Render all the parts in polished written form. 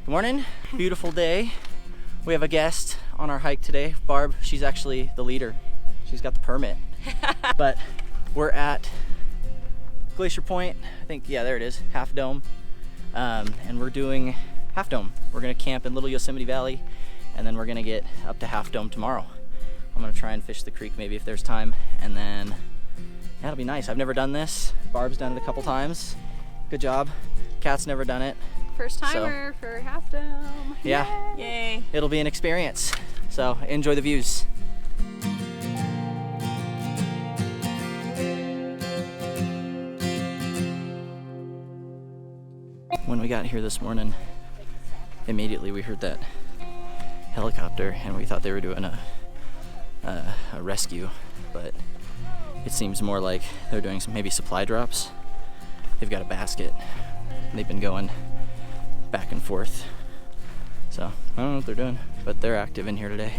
Good morning, beautiful day. We have a guest on our hike today, Barb. She's actually the leader. She's got the permit. But we're at Glacier Point. I think, yeah, there it is, Half Dome. And we're doing Half Dome. We're gonna camp in Little Yosemite Valley, and then we're gonna get up to Half Dome tomorrow. I'm gonna try and fish the creek maybe if there's time, and then that'll be nice. I've never done this. Barb's done it a couple times. Good job. Kat's never done it. First timer for Half Dome. Yeah. Yay. It'll be an experience. So enjoy the views. When we got here this morning, immediately we heard that helicopter and we thought they were doing a rescue, but it seems more like they're doing some maybe supply drops. They've got a basket. They've been going back and forth. So I don't know what they're doing, but they're active in here today.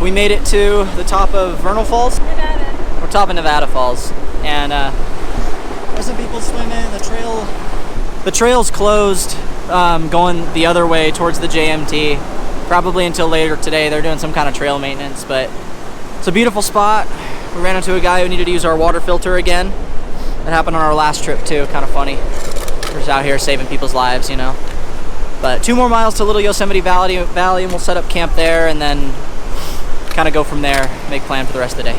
We made it to the top of Vernal Falls. Nevada. We're top of Nevada Falls, and there's some people swimming. The trail's closed, going the other way towards the JMT, probably until later today. They're doing some kind of trail maintenance, but it's a beautiful spot. We ran into a guy who needed to use our water filter again. That happened on our last trip too. Kind of funny. We're just out here saving people's lives, you know. But 2 more miles to Little Yosemite Valley, and we'll set up camp there, and then kind of go from there, make plan for the rest of the day.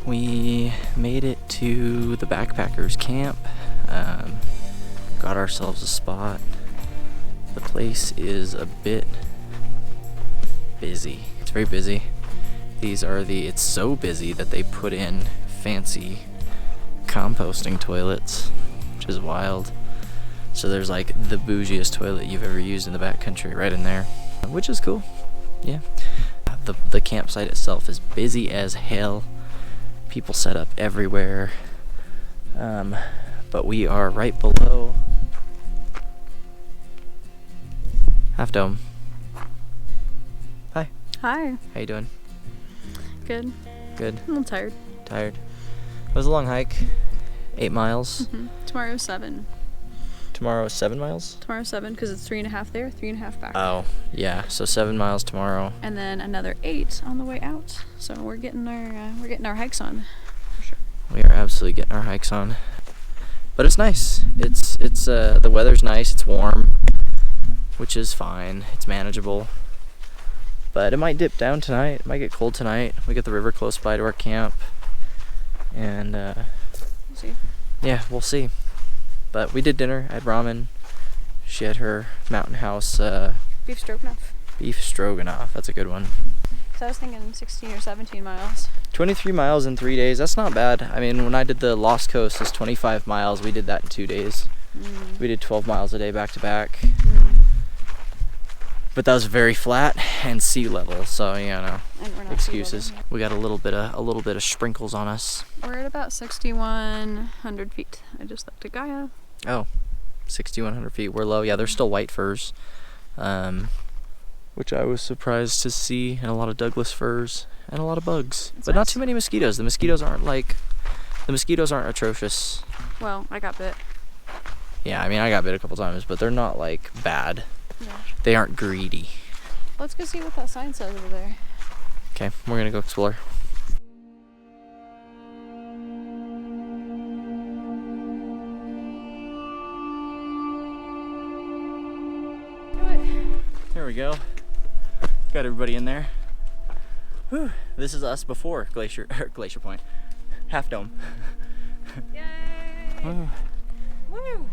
We made it to the backpackers camp, got ourselves a spot. The place is a bit busy. It's very busy. It's so busy that they put in fancy composting toilets, which is wild. So there's like the bougiest toilet you've ever used in the backcountry right in there, which is cool. Yeah. The campsite itself is busy as hell. People set up everywhere, but we are right below Half Dome. Hi. Hi. How you doing? Good. Good. I'm a little tired. Tired. It was a long hike, 8 miles. Tomorrow's 7. Tomorrow is 7 miles? Tomorrow's 7 because it's 3.5 there, 3.5 back. Oh, yeah. So 7 miles tomorrow. And then another 8 on the way out. So we're getting our hikes on, for sure. We are absolutely getting our hikes on. But it's nice. It's the weather's nice. It's warm, which is fine. It's manageable. But it might dip down tonight. It might get cold tonight. We get the river close by to our camp. And We'll see. yeah, we'll see. But we did dinner. I had ramen. She had her Mountain House Beef stroganoff. beef stroganoff. That's a good one. 'Cause I was thinking 16 or 17 miles. 23 miles in 3 days, that's not bad. I mean, when I did the Lost Coast, it's 25 miles. We did that in 2 days. We did 12 miles a day back to back. But that was very flat and sea level, so you know, And we're not excuses. We got a little bit of sprinkles on us. We're at about 6,100 feet. I just looked at Gaia. Oh, 6,100 feet. We're low. Yeah, there's still white firs, which I was surprised to see, and a lot of Douglas firs and a lot of bugs, but not too many mosquitoes. The mosquitoes aren't atrocious. Well, I got bit. Yeah, I mean, I got bit a couple times, but they're not like bad. Yeah. They aren't greedy. Let's go see what that sign says over there. Okay, we're gonna go explore. There we go. Got everybody in there. Whew. This is us before Glacier Point. Half Dome. Yay! Woo. Woo!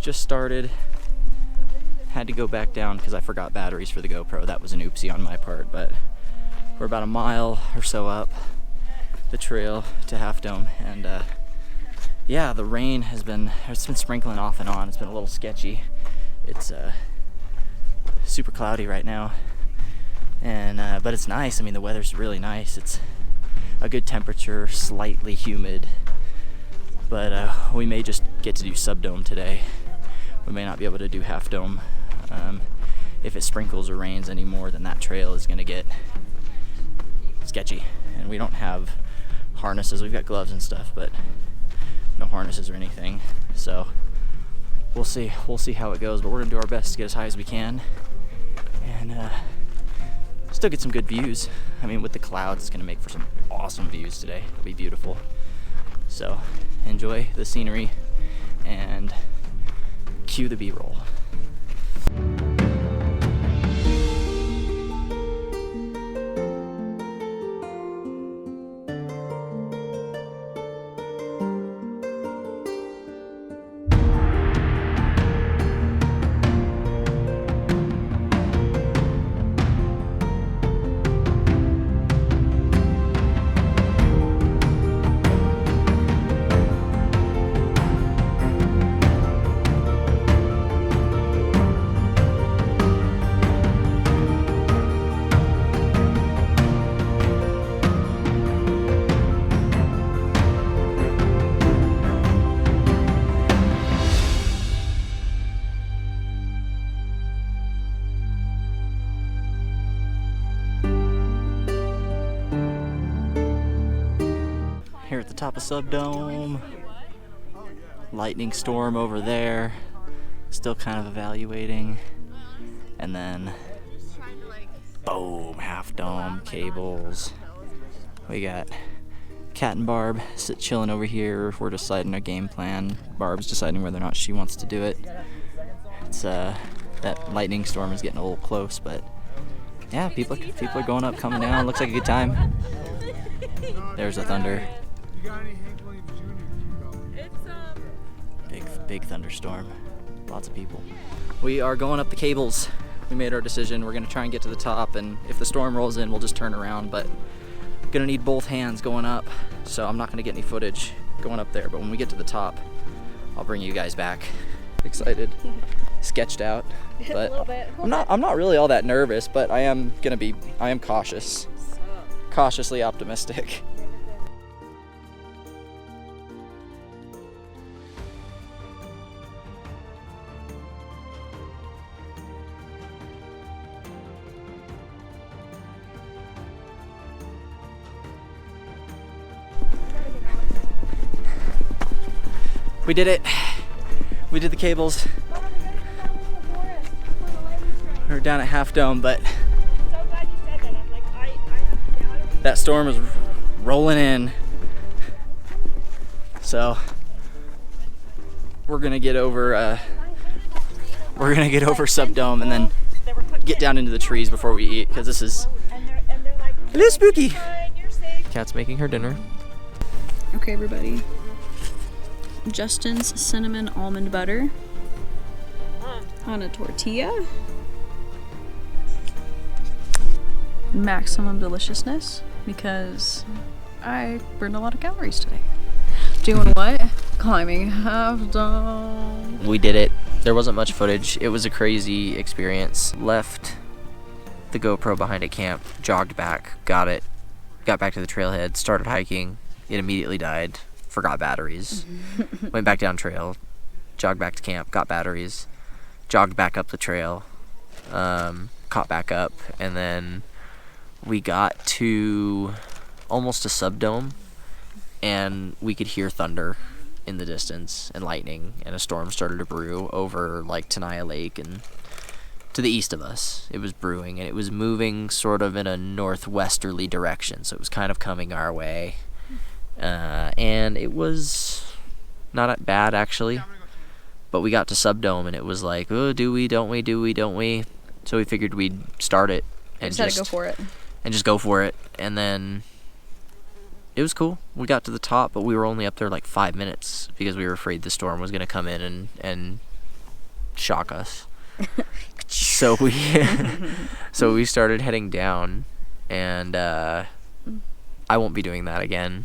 Just started. Had to go back down because I forgot batteries for the GoPro. That was an oopsie on my part, but we're about a mile or so up the trail to Half Dome, and yeah, the rain it's been sprinkling off and on. It's been a little sketchy. It's super cloudy right now, and but it's nice. I mean, the weather's really nice. It's a good temperature, slightly humid, but we may just get to do Subdome today. We may not be able to do Half Dome. If it sprinkles or rains anymore, then that trail is gonna get sketchy, and we don't have harnesses. We've got gloves and stuff, but no harnesses or anything, so we'll see how it goes, but we're gonna do our best to get as high as we can and still get some good views. I mean, with the clouds, it's gonna make for some awesome views today. It'll be beautiful, so enjoy the scenery and cue the B-roll. Here at the top of Subdome, lightning storm over there, still kind of evaluating, and then boom, Half Dome, cables. We got Cat and Barb chilling over here. We're deciding our game plan. Barb's deciding whether or not she wants to do it. It's that lightning storm is getting a little close, but yeah, people are going up, coming down. Looks like a good time. There's the thunder. Big thunderstorm. Lots of people. We are going up the cables. We made our decision. We're gonna try and get to the top, and if the storm rolls in, we'll just turn around, but I'm gonna need both hands going up, so I'm not gonna get any footage going up there, but when we get to the top, I'll bring you guys back. Excited. Sketched out, but a little bit. I'm not really all that nervous, but I am cautious. Cautiously optimistic. We did it. We did the cables. We're down at Half Dome, but that storm is rolling in. So we're gonna get over Subdome and then get down into the trees before we eat, because this is a little spooky. Kat's making her dinner. Okay, everybody. Justin's cinnamon almond butter on a tortilla. maximum deliciousness because I burned a lot of calories today. Doing what? Climbing Half Dome. We did it. There wasn't much footage. It was a crazy experience. Left the GoPro behind at camp, jogged back, got back to the trailhead, started hiking. It immediately died. Forgot batteries. Went back down trail, jogged back to camp, got batteries, jogged back up the trail, caught back up, and then we got to almost a subdome, and we could hear thunder in the distance and lightning, and a storm started to brew over like Tenaya Lake and to the east of us. It was brewing, and it was moving sort of in a northwesterly direction, so it was kind of coming our way. And it was not bad, actually. But we got to subdome, and it was like, oh, do we, don't we, do we, don't we? So we figured we'd start it and Just had to go for it. And just go for it. And then it was cool. We got to the top, but we were only up there like 5 minutes because we were afraid the storm was going to come in and shock us. So we started heading down, and I won't be doing that again.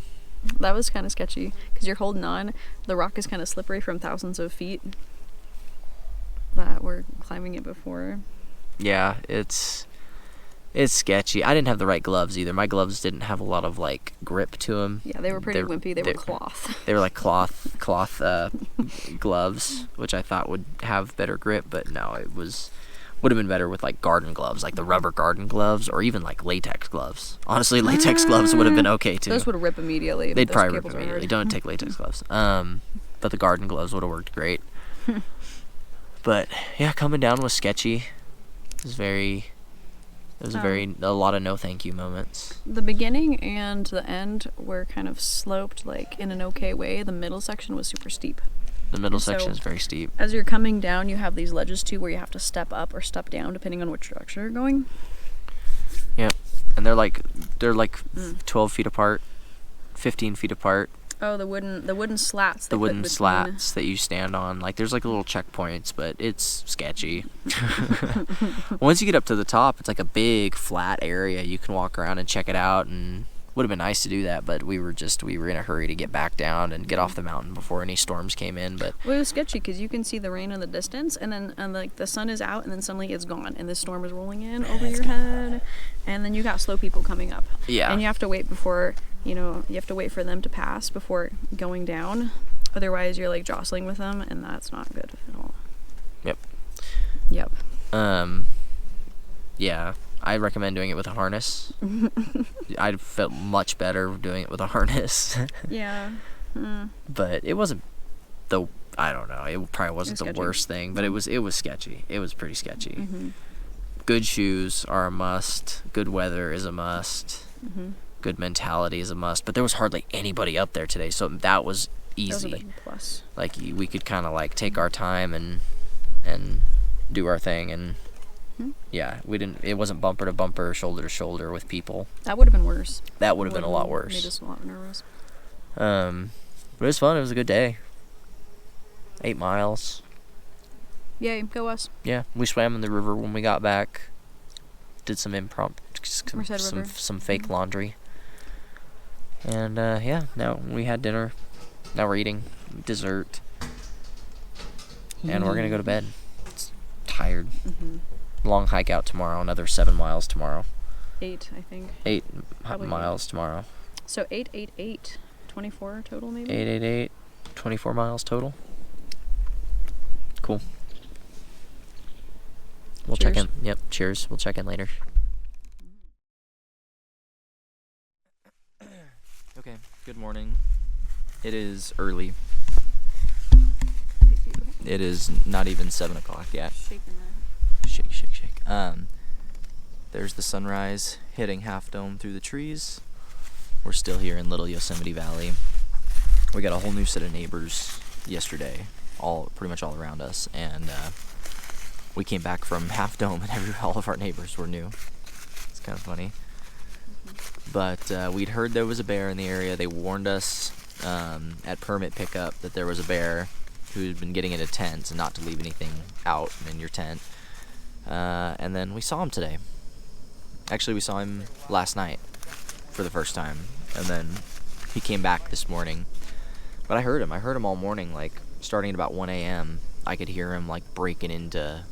That was kind of sketchy because you're holding on. The rock is kind of slippery from thousands of feet that we're climbing it before. Yeah, it's sketchy. I didn't have the right gloves either. My gloves didn't have a lot of like grip to them. Yeah, they were pretty wimpy. They were cloth. They were like cloth gloves, which I thought would have better grip, but no, would have been better with like garden gloves, like the rubber garden gloves, or even like latex gloves. Honestly, latex gloves would have been okay too. Those would rip immediately. They'd probably rip immediately. Don't take latex gloves. But the garden gloves would have worked great. But yeah, coming down was sketchy. It was a lot of no thank you moments. The beginning and the end were kind of sloped like in an okay way. The middle section was super steep. The middle section is very steep. As you're coming down, you have these ledges too where you have to step up or step down depending on which direction you're going. Yep. And they're like 12 feet apart, 15 feet apart. Oh, the wooden slats. The wooden slats that you stand on. Like there's like little checkpoints, but it's sketchy. Once you get up to the top, it's like a big flat area. You can walk around and check it out, and would have been nice to do that, but we were in a hurry to get back down and get off the mountain before any storms came in. But well, it was sketchy because you can see the rain in the distance, and then like the sun is out, and then suddenly it's gone, and the storm is rolling in over your head, and then you got slow people coming up. Yeah. And you have to wait for them to pass before going down. Otherwise, you're like jostling with them, and that's not good at all. Yep. Yeah. I recommend doing it with a harness. I felt much better doing it with a harness. Yeah. But it wasn't I don't know. It probably wasn't the worst thing, but it was sketchy. It was pretty sketchy. Mm-hmm. Good shoes are a must. Good weather is a must. Mm-hmm. Good mentality is a must. But there was hardly anybody up there today, so that was easy. That was a big plus. Like we could kind of like take our time and do our thing, and yeah, it wasn't bumper to bumper, shoulder to shoulder with people. That would have been worse. That would have been a lot worse. Made us a lot nervous. But it was fun. It was a good day. 8 miles. Yay, go us. Yeah, we swam in the river when we got back. Did some some fake laundry. And yeah, now we had dinner. Now we're eating dessert. And we're gonna go to bed. It's tired. Mm-hmm. Long hike out tomorrow. Another 7 miles tomorrow. 8, I think. 8 miles tomorrow. So 8, 8, 8. 24 total, maybe? 8, 8, 8. 24 miles total. Cool. We'll check in. Yep, cheers. We'll check in later. Okay, good morning. It is early. It is not even 7 o'clock yet. Shake. There's the sunrise hitting Half Dome through the trees. We're still here in Little Yosemite Valley. We got a whole new set of neighbors yesterday, pretty much all around us, and we came back from Half Dome and all of our neighbors were new. It's kind of funny. But we'd heard there was a bear in the area. They warned us at permit pickup that there was a bear who'd been getting into tents and not to leave anything out in your tent. And then we saw him today. Actually, we saw him last night for the first time, and then he came back this morning. But I heard him all morning, like, starting at about 1 a.m. I could hear him, like, breaking into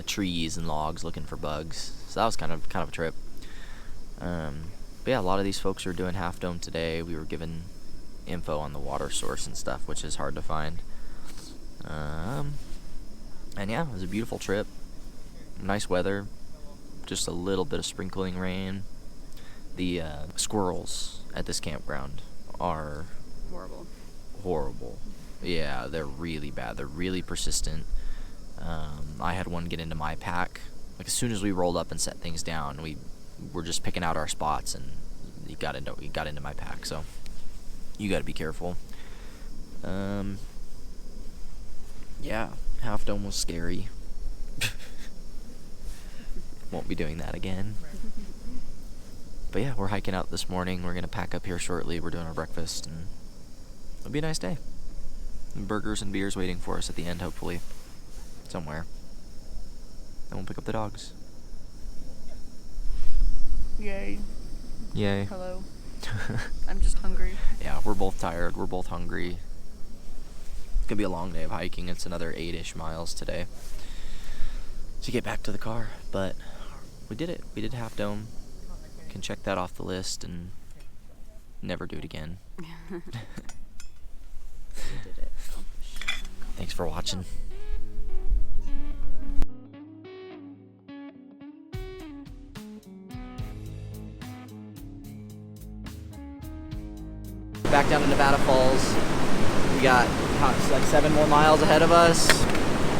trees and logs looking for bugs. So that was kind of a trip. But yeah, a lot of these folks are doing Half Dome today. We were given info on the water source and stuff, which is hard to find. And yeah, it was a beautiful trip. Nice weather. Just a little bit of sprinkling rain. The squirrels at this campground are horrible. Yeah, they're really bad. They're really persistent. I had one get into my pack. Like, as soon as we rolled up and set things down, we were just picking out our spots, and he got into my pack. So you got to be careful. Yeah, Half Dome was scary. Won't be doing that again. But yeah, we're hiking out this morning. We're gonna pack up here shortly. We're doing our breakfast, and it'll be a nice day. And burgers and beers waiting for us at the end, hopefully, somewhere. Then we'll pick up the dogs. Yay. Yay. Hello. I'm just hungry. Yeah, we're both tired. We're both hungry. It's gonna be a long day of hiking. It's another 8-ish miles today to get back to the car, but we did it. We did Half Dome. Can check that off the list and never do it again. We did it. Thanks for watching. Back down to Nevada Falls. We got like 7 more miles ahead of us.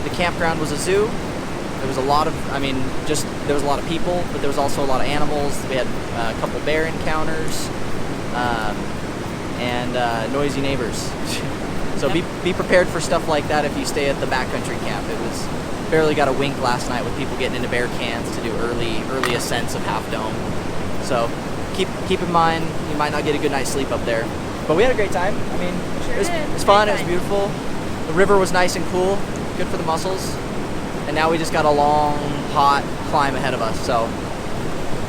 The campground was a zoo. There was a lot of, there was a lot of people, but there was also a lot of animals. We had a couple bear encounters, and noisy neighbors. So be prepared for stuff like that if you stay at the backcountry camp. It was barely got a wink last night with people getting into bear cans to do early ascents of Half Dome. So keep in mind, you might not get a good night's sleep up there. But we had a great time. It was fun. It was beautiful. The river was nice and cool, good for the muscles. And now we just got a long, hot climb ahead of us. So,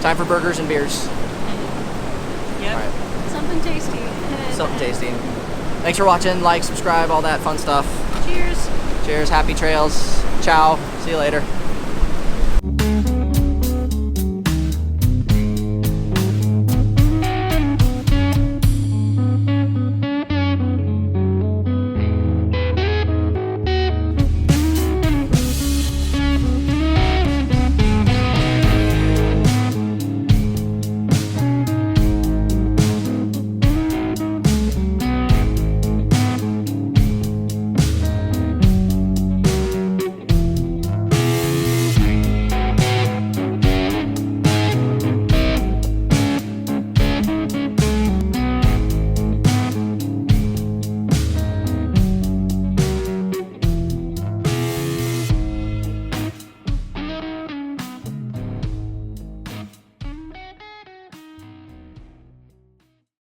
time for burgers and beers. Yep. All right. Something tasty. Something tasty. Thanks for watching. Like, subscribe, all that fun stuff. Cheers. Cheers. Happy trails. Ciao. See you later.